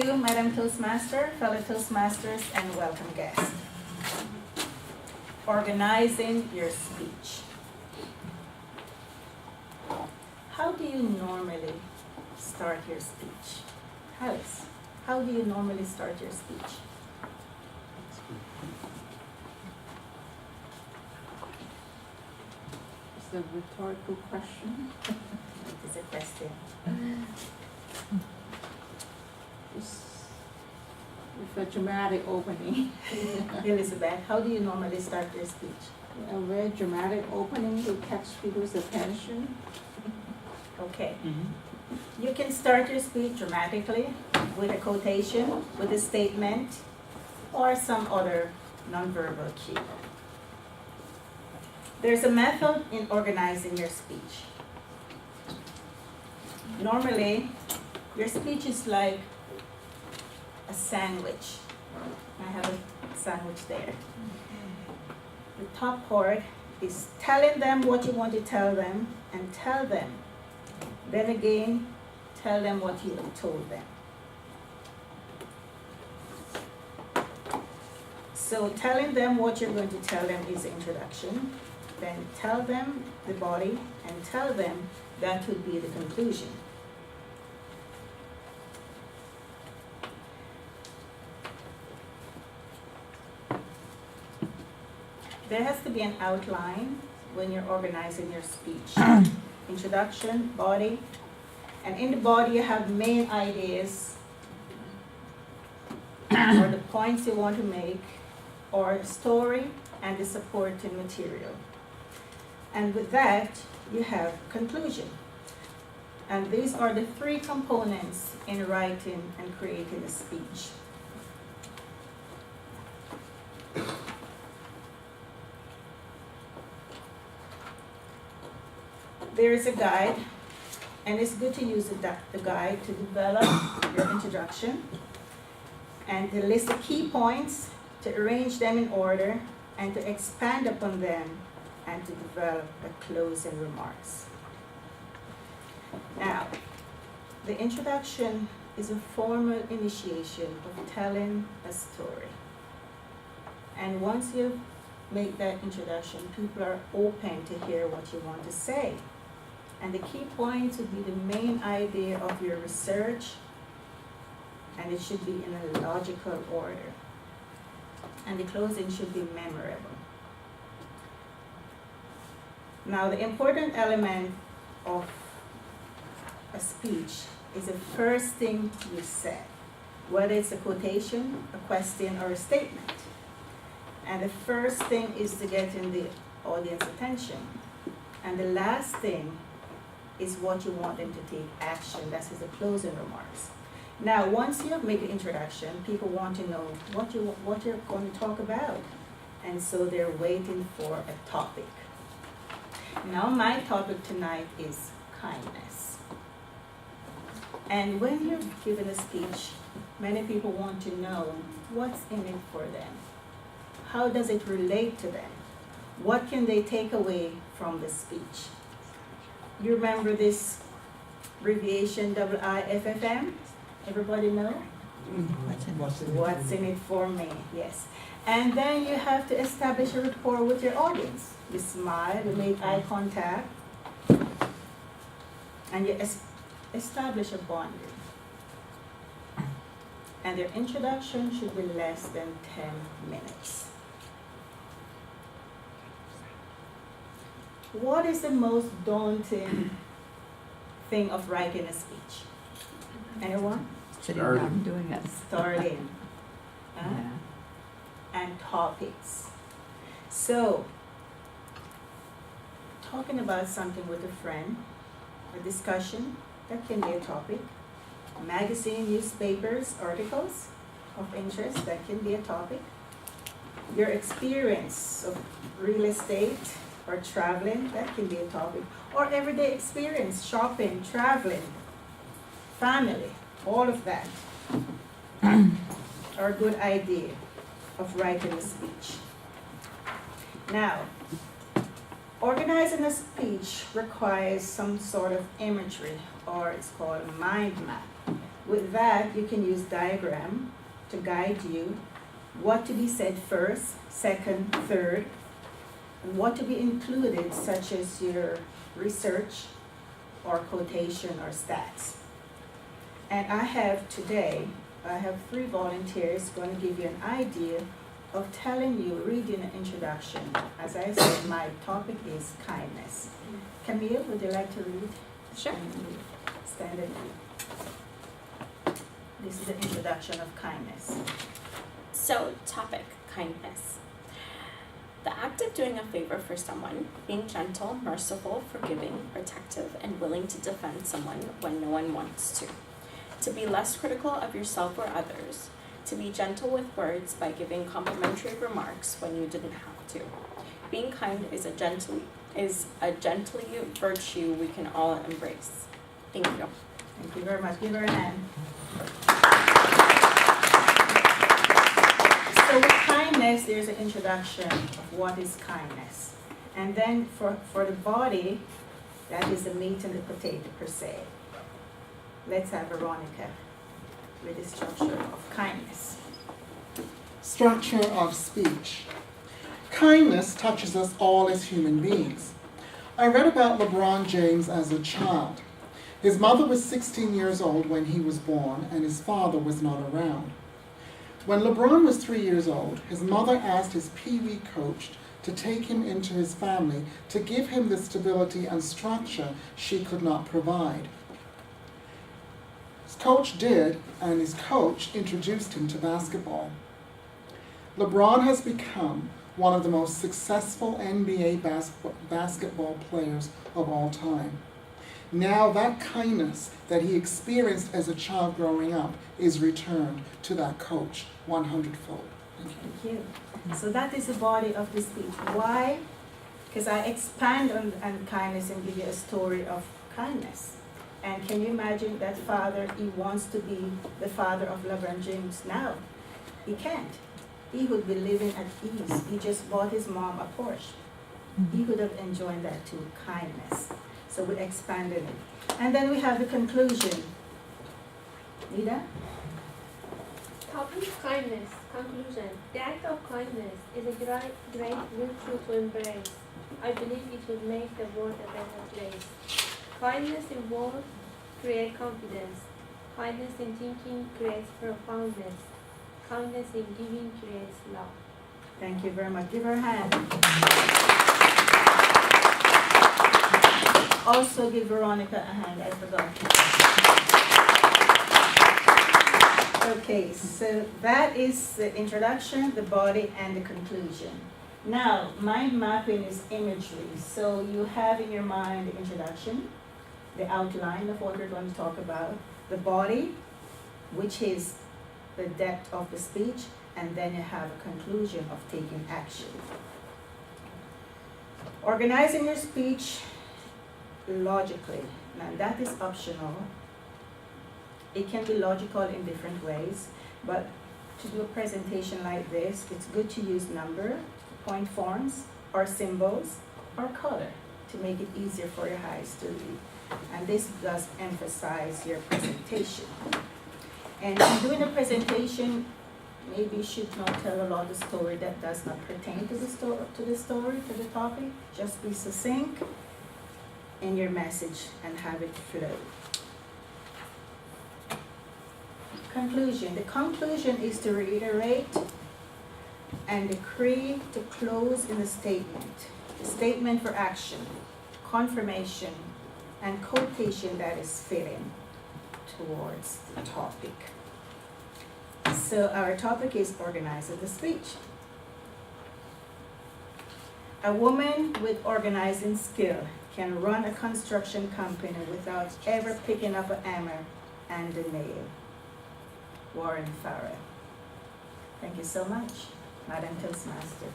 you, Madam Toastmaster, fellow Toastmasters, and welcome guests. Organizing your speech. How do you normally start your speech? Alice, how do you normally start your speech? It's a rhetorical question. It is a question. It's with a dramatic opening. Elizabeth, how do you normally start your speech? A very dramatic opening to catch people's attention. Okay. You can start your speech dramatically with a quotation, with a statement, or some other nonverbal cue. There's a method in organizing your speech. Normally, your speech is like a sandwich. I have a sandwich there. The top part is telling them what you want to tell them and tell them. Then again, tell them what you have told them. So telling them what you're going to tell them is the introduction. Then tell them the body and tell them that would be the conclusion. There has to be an outline when you're organizing your speech. Introduction, body, and in the body you have main ideas or the points you want to make, or story and the supporting material. And with that, you have conclusion. And these are the three components in writing and creating a speech. There is a guide, and it's good to use the guide to develop your introduction and to list the key points, to arrange them in order, and to expand upon them, and to develop a closing remarks. Now, the introduction is a formal initiation of telling a story. And once you make that introduction, people are open to hear what you want to say. And the key points would be the main idea of your research, and it should be in a logical order. And the closing should be memorable. Now, the important element of a speech is the first thing you say, whether it's a quotation, a question, or a statement. And the first thing is to get in the audience attention. And the last thing is what you want them to take action. That is the closing remarks. Now, once you have made the introduction, people want to know what you're going to talk about. And so they're waiting for a topic. Now, my topic tonight is kindness. And when you're giving a speech, many people want to know what's in it for them. How does it relate to them? What can they take away from the speech? You remember this abbreviation IIFFM? Everybody know? What's in it for me? Yes. And then you have to establish a rapport with your audience. You smile, you make eye contact, and you establish a bonding. And their introduction should be less than 10 minutes. What is the most daunting thing of writing a speech? Anyone? Sitting down doing it. Starting. Yeah. And topics. So, talking about something with a friend, a discussion, that can be a topic. Magazine, newspapers, articles of interest, that can be a topic. Your experience of real estate or traveling, that can be a topic. Or everyday experience, shopping, traveling, family, all of that are a good idea of writing a speech. Now, organizing a speech requires some sort of imagery, or it's called a mind map. With that, you can use diagram to guide you what to be said first, second, third, and what to be included, such as your research or quotation or stats. And I have 3 volunteers going to give you an idea of telling you, reading an introduction. As I said, my topic is kindness. Camille, would you like to read? Sure. Stand and read. This is the introduction of kindness. So, topic, kindness. The act of doing a favor for someone, being gentle, merciful, forgiving, protective, and willing to defend someone when no one wants to. To be less critical of yourself or others. To be gentle with words by giving complimentary remarks when you didn't have to. Being kind is a gently virtue we can all embrace. Thank you. Thank you very much. Give her a hand. So with kindness, there's an introduction of what is kindness. And then for the body, that is the meat and the potato per se. Let's have Veronica with the structure of kindness. Structure of speech. Kindness touches us all as human beings. I read about LeBron James as a child. His mother was 16 years old when he was born, and his father was not around. When LeBron was 3 years old, his mother asked his Pee-wee coach to take him into his family to give him the stability and structure she could not provide. His coach did, and his coach introduced him to basketball. LeBron has become one of the most successful NBA basketball players of all time. Now that kindness that he experienced as a child growing up is returned to that coach 100-fold. Thank you. Thank you. So that is the body of the speech. Why? Because I expand on kindness and give you a story of kindness. And can you imagine that father, he wants to be the father of LeBron James now? He can't. He would be living at ease. He just bought his mom a Porsche. He would have enjoyed that too, kindness. So we expanded it. And then we have the conclusion. Nida? Topic kindness. Conclusion. The act of kindness is a great virtue to embrace. I believe it will make the world a better place. Kindness in words creates confidence. Kindness in thinking creates profoundness. Kindness in giving creates love. Thank you very much. Give her a hand. Also give Veronica a hand, I forgot. Okay, so that is the introduction, the body, and the conclusion. Now, mind mapping is imagery. So you have in your mind the introduction, the outline of what we're going to talk about, the body, which is the depth of the speech, and then you have a conclusion of taking action. Organizing your speech logically. Now that is optional. It can be logical in different ways, but to do a presentation like this, it's good to use number, point forms, or symbols, or color to make it easier for your eyes to read. And this does emphasize your presentation. And in doing a presentation, maybe you should not tell a lot of story that does not pertain to the to the topic. Just be succinct in your message and have it flow. Conclusion. The conclusion is to reiterate and decree to close in a statement. A statement for action, confirmation, and quotation that is fitting towards a topic. So our topic is organizing the speech. A woman with organizing skill can run a construction company without ever picking up a hammer and a nail. Warren Farrell. Thank you so much, Madam Toastmaster.